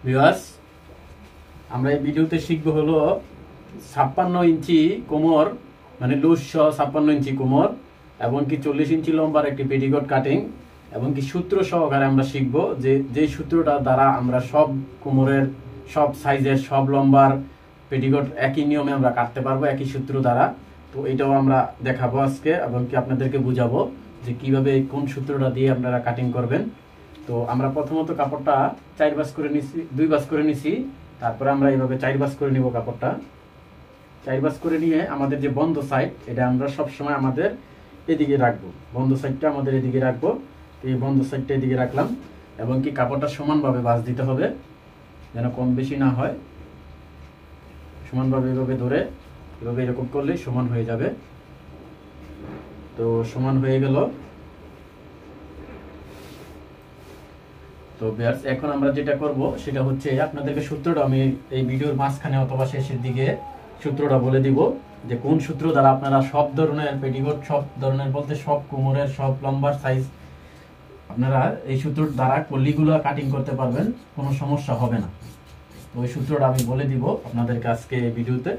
Viewers, আমরা এই ভিডিওতে শিখবো হলো 56 ইঞ্চি কোমর, মানে লুজ সহ 56 ইঞ্চি কোমর এবং কি 40 ইঞ্চি লম্বার একটি পেটিকোট কাটিং এবং কি সূত্র সহকারে আমরা শিখবো যে সূত্রটা দ্বারা আমরা সব কোমরের সব সাইজের সব লম্বার পেটিকোট একই নিয়মে আমরা কাটতে পারবো একই সূত্র দ্বারা। তো এটাও আমরা দেখাবো আজকে এবং কি আপনাদেরকে বুঝাবো যে কিভাবে কোন সূত্রটা দিয়ে আপনারা কাটিং করবেন। তো আমরা প্রথমত কাপড়টা 4 ভাঁজ করে নিছি, 2 ভাঁজ করে নিছি, তারপরে আমরা এইভাবে 4 ভাঁজ করে নিব। কাপড়টা 4 ভাঁজ করে নিয়ে আমাদের যে বন্ধ সাইড, এটা আমরা সব সময় আমাদের এদিকে রাখবো, বন্ধ সাইডটা আমাদের এদিকে রাখবো। এই বন্ধ সাইডটা এদিকে রাখলাম এবং কি কাপড়টা সমানভাবে ভাঁজ দিতে হবে যেন কম বেশি না হয়। সমানভাবে এভাবে ধরে এভাবে এরকম করলে সমান হয়ে যাবে। তো সমান হয়ে গেল। তো ভিউয়ার্স, এখন আমরা যেটা করব সেটা হচ্ছে আপনাদেরকে সূত্রটা আমি এই ভিডিওর মাঝখানে অথবা শেষের দিকে সূত্রটা বলে দিব যে কোন সূত্র দ্বারা আপনারা সব ধরনের পেটিকোট, সব ধরনের বলতে সব কোমরের সব লম্বার সাইজ আপনারা এই সূত্রর দ্বারা কলিগুলো কাটিং করতে পারবেন, কোনো সমস্যা হবে না। তো ওই সূত্রটা আমি বলে দিব আপনাদেরকে আজকে এই ভিডিওতে।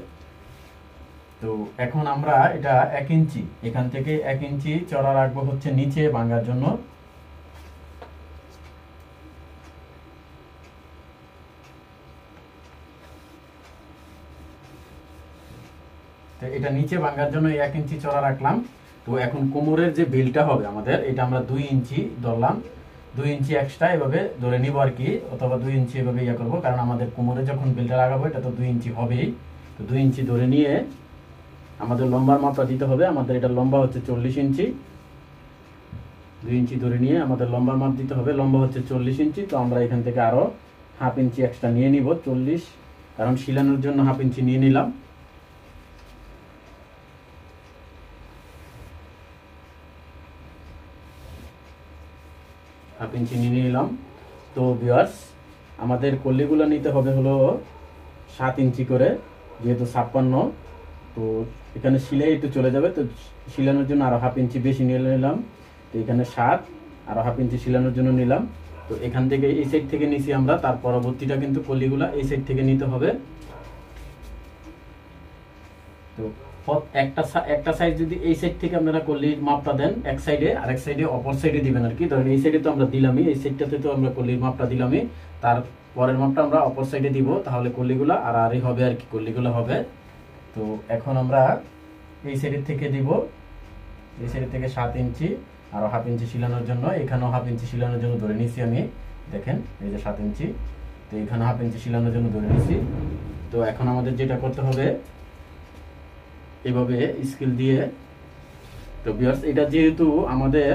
তো এখন আমরা এটা 1 ইঞ্চি, এখান থেকে 1 ইঞ্চি চড়া রাখবো হচ্ছে নিচে ভাঙার জন্য। তো এটা নিচে ভাঙার জন্য 1 ইঞ্চি চড়া রাখলাম। তো এখন কোমরের যে বেলটা হবে আমাদের, এটা আমরা 2 ইঞ্চি ধরলাম, 2 ইঞ্চি এক্সট্রা এভাবে ধরে নিব আর কি, অথবা 2 ইঞ্চি এভাবে ইয়ে করবো, কারণ আমাদের কোমরে যখন বেলটা লাগাবো এটা তো 2 ইঞ্চি হবেই। তো 2 ইঞ্চি ধরে নিয়ে আমাদের লম্বার মাপটা দিতে হবে। আমাদের এটা লম্বা হচ্ছে 40 ইঞ্চি। 2 ইঞ্চি ধরে নিয়ে আমাদের লম্বার মাপ দিতে হবে, লম্বা হচ্ছে 40 ইঞ্চি। তো আমরা এখান থেকে আরো হাফ ইঞ্চি এক্সট্রা নিয়ে নিব, 40, কারণ শিলানোর জন্য হাফ ইঞ্চি নিয়ে নিলাম। হাফ ইঞ্চি নিয়ে নিলাম। তো ভিউয়ার্স, আমাদের কলিগুলো নিতে হবে হলো 7 ইঞ্চি করে, যেহেতু 56। তো এখানে সিলাই একটু চলে যাবে, তো শিলানোর জন্য আরো হাফ ইঞ্চি বেশি নিয়ে নিলাম। তো এখানে 7, আরো হাফ ইঞ্চি শিলানোর জন্য নিলাম। তো এখান থেকে এই সাইড থেকে নিছি আমরা, তার পরবর্তীটা কিন্তু কলিগুলা এই সাইড থেকে নিতে হবে। তো একটা সাইড যদি এই সাইড থেকে আপনারা কলির মাপটা দেন এক সাইডে, আরেক সাইডে অপর সাইডে দিবেন আর কি। ধরেন এই সাইডে তো আমরা দিলামই, এই সাইডটাতে তো আমরা কলির মাপটা দিলামই, তার পরের মাপটা আমরা অপর সাইডে দিব, তাহলে কলিগুলা আর হবে আর কি, কলিগুলো হবে। তো এখন আমরা এই সাইডের থেকে দিব, এই সাইডের থেকে 7 ইঞ্চি আরো হাফ ইঞ্চি শিলানোর জন্য, এখানেও হাফ ইঞ্চি শিলানোর জন্য ধরে নিছি আমি। দেখেন এই যে 7 ইঞ্চি, তো এখানে হাফ ইঞ্চি শিলানোর জন্য ধরে নিছি। তো এখন আমাদের যেটা করতে হবে এভাবে স্কেল দিয়ে। তো ভিউয়ার্স, এটা যেহেতু আমাদের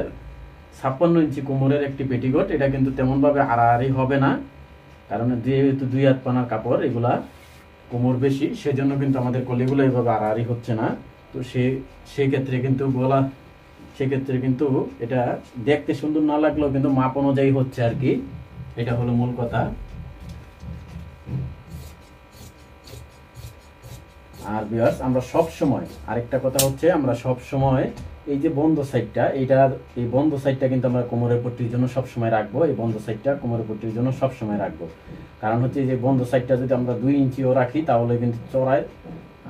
56 ইঞ্চি কোমরের একটি পেটিকোট, এটা কিন্তু তেমন ভাবে আড়াআড়ি হবে না, কারণ যেহেতু 2 হাত পানার কাপড়, এগুলা কোমর বেশি, সেজন্য কিন্তু আমাদের কলিগুলো এইভাবে আড়াআড়ি হচ্ছে না। তো সেক্ষেত্রে কিন্তু এটা দেখতে সুন্দর না লাগলেও কিন্তু মাপ অনুযায়ী হচ্ছে আর কি, এটা হলো মূল কথা। আর ভিউয়ার্স, আমরা সব সময় আরেকটা কথা হচ্ছে, আমরা সব সময় এই যে বন্ধ সাইডটা, এই বন্ধ সাইডটা কিন্তু আমরা কোমরের পট্টির জন্য সব সময় রাখবো। এই বন্ধ সাইডটা কোমরের পট্টির জন্য সব সময় রাখবো, কারণ হচ্ছে যে বন্ধ সাইডটা যদি আমরা 2 ইঞ্চিও রাখি তাহলে কিন্তু চড়ায়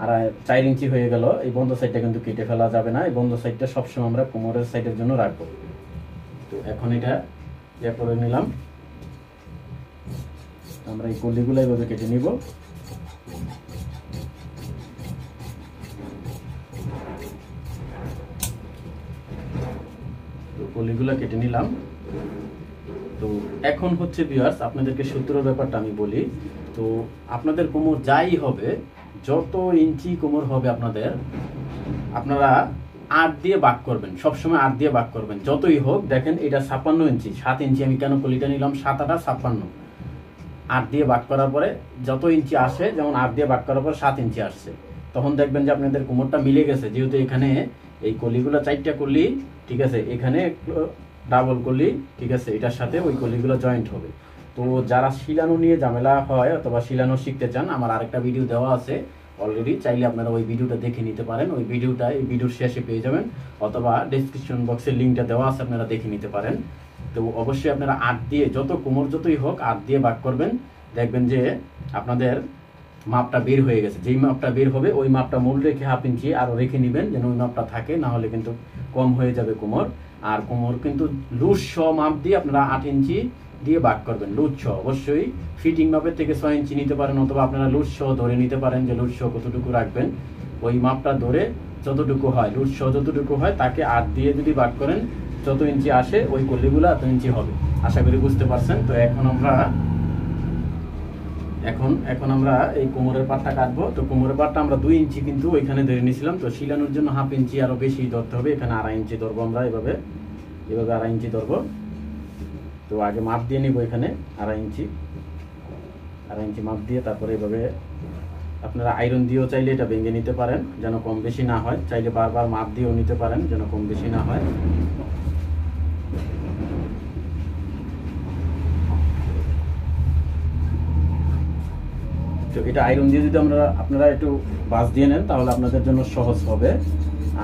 আর 4 ইঞ্চি হয়ে গেল। এই বন্ধ সাইডটা কিন্তু কেটে ফেলা যাবে না, এই বন্ধ সাইডটা সবসময় আমরা কোমরের সাইডের জন্য রাখবো। তো এখন এটা ইয়ে করে নিলাম, আমরা এই কলিগুলো এইভাবে কেটে নিব। কলিগুলো কেটে নিলাম। তো এখন হচ্ছে ভিউয়ার্স, আপনাদেরকে সূত্রের ব্যাপারটা আমি বলি। তো আপনাদের কোমর যাই হবে, যত ইঞ্চি কোমর হবে আপনারা 8 দিয়ে ভাগ করবেন, সবসময় 8 দিয়ে ভাগ করবেন, যতই হোক। দেখেন এটা 56 ইঞ্চি, 7 ইঞ্চি আমি কেন কলিটা নিলাম, 7 8 56, 8 দিয়ে ভাগ করার পরে যত ইঞ্চি আসে, যেমন 8 দিয়ে ভাগ করার পর 7 ইঞ্চি আসছে, তখন দেখবেন যে আপনাদের কোমরটা মিলে গেছে। যেহেতু এখানে এই কলিগুলো 4টা কলি, ঠিক আছে, এখানে ডাবল কলি, ঠিক আছে, এটার সাথে ওই কলিগুলো জয়েন্ট হবে। তো যারা শিলানো নিয়ে ঝামেলা হয় অথবা শিলানো শিখতে চান, আমার আরেকটা ভিডিও দেওয়া আছে অলরেডি, চাইলে আপনারা ওই ভিডিওটা দেখে নিতে পারেন। ওই ভিডিওটা এই ভিডিওর শেষে পেয়ে যাবেন, অথবা ডেসক্রিপশন বক্সের লিঙ্কটা দেওয়া আছে, আপনারা দেখে নিতে পারেন। তো অবশ্যই আপনারা 8 দিয়ে, যত কোমর যতই হোক 8 দিয়ে ভাগ করবেন, দেখবেন যে আপনাদের মাপটা বের হয়ে গেছে। যেই মাপটা বের হবে ওই মাপটা মূল রেখে 1/2 ইঞ্চি আরও রেখে নেবেন, যেন ওই মাপটা থাকে, না হলে কিন্তু কম হয়ে যাবে কোমর। আর কোমর কিন্তু লুজ সহ মাপ দিয়ে আপনারা 8 ইঞ্চি দিয়ে ভাগ করবেন। লুজ সহ অবশ্যই ফিটিং মাপের থেকে 6 ইঞ্চি নিতে পারেন, অথবা আপনারা লুজ সহ ধরে নিতে পারেন যে লুজ সহ কতটুকু রাখবেন। ওই মাপটা ধরে যতটুকু হয়, লুজ সহ যতটুকু হয় তাকে 8 দিয়ে যদি ভাগ করেন, যত ইঞ্চি আসে ওই কলিগুলো এত ইঞ্চি হবে। আশা করি বুঝতে পারছেন। তো এখন আমরা এই কোমরের পাটটা কাটবো। তো কোমরের পাটটা আমরা 2 ইঞ্চি কিন্তু ওইখানে ধরে নিয়েছিলাম। তো শিলানোর জন্য 1/2 ইঞ্চি আরো বেশি ধরতে হবে। এখানে 2.5 ইঞ্চি ধরবো আমরা, এভাবে 2.5 ইঞ্চি ধরবো। তো আগে মাপ দিয়ে নিব, এখানে 2.5 ইঞ্চি মাপ দিয়ে তারপরে এভাবে আপনারা আয়রন দিয়েও চাইলে এটা ভেঙে নিতে পারেন, যেন কম বেশি না হয়। চাইলে বারবার মাপ দিয়েও নিতে পারেন, যেন কম বেশি না হয়। তো এটা আয়রন দিয়ে যদি আপনারা একটু বাস দিয়ে নেন, তাহলে আপনাদের জন্য সহজ হবে।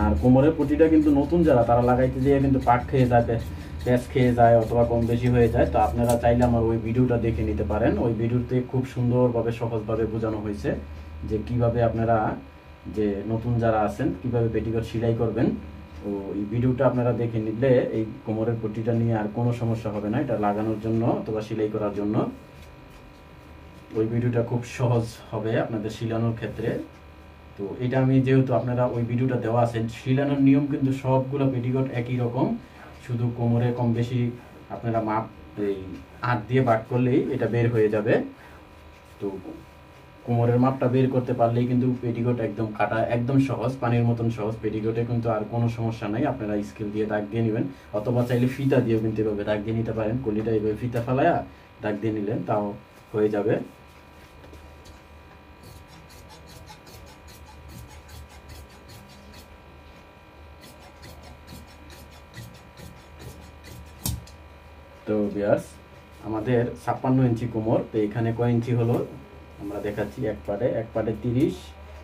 আর কোমরের পটিটা কিন্তু নতুন যারা, তারা লাগাইতে যেয়ে কিন্তু পাক খেয়ে যায়, প্যাঁচ খেয়ে যায়, অথবা কম বেশি হয়ে যায়। তো আপনারা চাইলে আমার ওই ভিডিওটা দেখে নিতে পারেন। ওই ভিডিওতে খুব সুন্দরভাবে সহজভাবে বোঝানো হয়েছে যে কিভাবে আপনারা, যে নতুন যারা আছেন, কিভাবে পেটিকোট সেলাই করবেন। তো এই ভিডিওটা আপনারা দেখে নিলে এই কোমরের পটিটা নিয়ে আর কোনো সমস্যা হবে না, এটা লাগানোর জন্য অথবা সেলাই করার জন্য। ওই ভিডিওটা খুব সহজ হবে আপনাদের শিলানোর ক্ষেত্রে। তো এটা আমি যেহেতু আপনারা ওই ভিডিওটা দেওয়া আছে, শিলানোর নিয়ম কিন্তু সবগুলো পেটিকোট একই রকম, শুধু কোমরে কম বেশি আপনারা মাপ এই 8 দিয়ে ভাগ করলেই এটা বের হয়ে যাবে। তো কোমরের মাপটা বের করতে পারলেই কিন্তু পেটিকোট একদম কাটা একদম সহজ, পানির মতন সহজ। পেটিকোটে কিন্তু আর কোনো সমস্যা নাই। আপনারা স্কেল দিয়ে দাগ দিয়ে নেবেন, অথবা চাইলে ফিতা দিয়েও কিন্তু এভাবে দাগ দিয়ে নিতে পারেন। কলিটা এভাবে ফিতা ফেলায়া দাগ দিয়ে নিলেন, তাও হয়ে যাবে। তো ভিউয়ার্স, আমাদের 56 ইঞ্চি কোমর। তো এখানে কয় ইঞ্চি হলো আমরা দেখাচ্ছি। এক পাটে 30,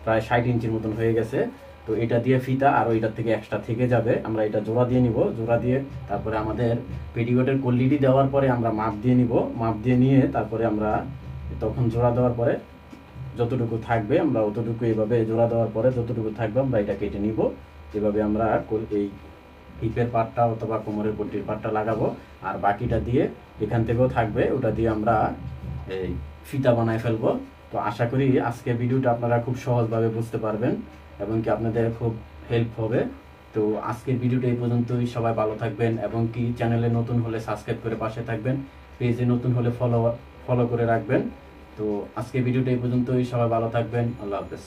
প্রায় 60 ইঞ্চির মতন হয়ে গেছে। তো এটা দিয়ে ফিতা আর ওইটার থেকে এক্সট্রা থেকে যাবে, আমরা এটা জোড়া দিয়ে নিব। জোড়া দিয়ে তারপরে আমাদের পেটিকোটের কলিটি দেওয়ার পরে আমরা মাপ দিয়ে নিব। মাপ দিয়ে নিয়ে তারপরে আমরা তখন জোড়া দেওয়ার পরে যতটুকু থাকবে আমরা অতটুকু, এইভাবে জোড়া দেওয়ার পরে যতটুকু থাকবে আমরা এটা কেটে নিব। এভাবে আমরা এই হিপের পাটটা অথবা কোমরের পট্টির পাটটা লাগাবো, আর বাকিটা দিয়ে এখান থেকেও থাকবে, ওটা দিয়ে আমরা এই ফিতা বানায় ফেলবো। তো আশা করি আজকের ভিডিওটা আপনারা খুব সহজভাবে বুঝতে পারবেন এবং কি আপনাদের খুব হেল্প হবে। তো আজকের ভিডিওটা এই পর্যন্তই। সবাই ভালো থাকবেন এবং কি চ্যানেলে নতুন হলে সাবস্ক্রাইব করে পাশে থাকবেন, পেজে নতুন হলে ফলো করে রাখবেন। তো আজকের ভিডিওটা এই পর্যন্তই। সবাই ভালো থাকবেন। আল্লাহ হাফেজ।